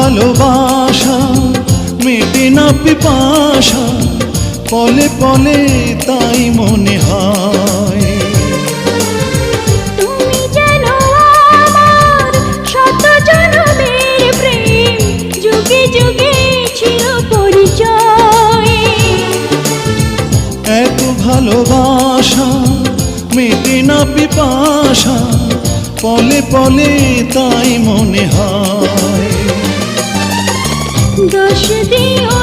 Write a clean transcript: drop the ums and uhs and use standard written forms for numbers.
ভালোবাসা মেটে না পিপাসা, পলে পলে তাই মনে হয়। তুমি যেন আমার শত জনমের প্রেম, যুগে যুগে ছিল পরিচয়। এত ভালোবাসা মেটে না পিপাসা, পলে পলে তাই মনে হয়। দোষ দিও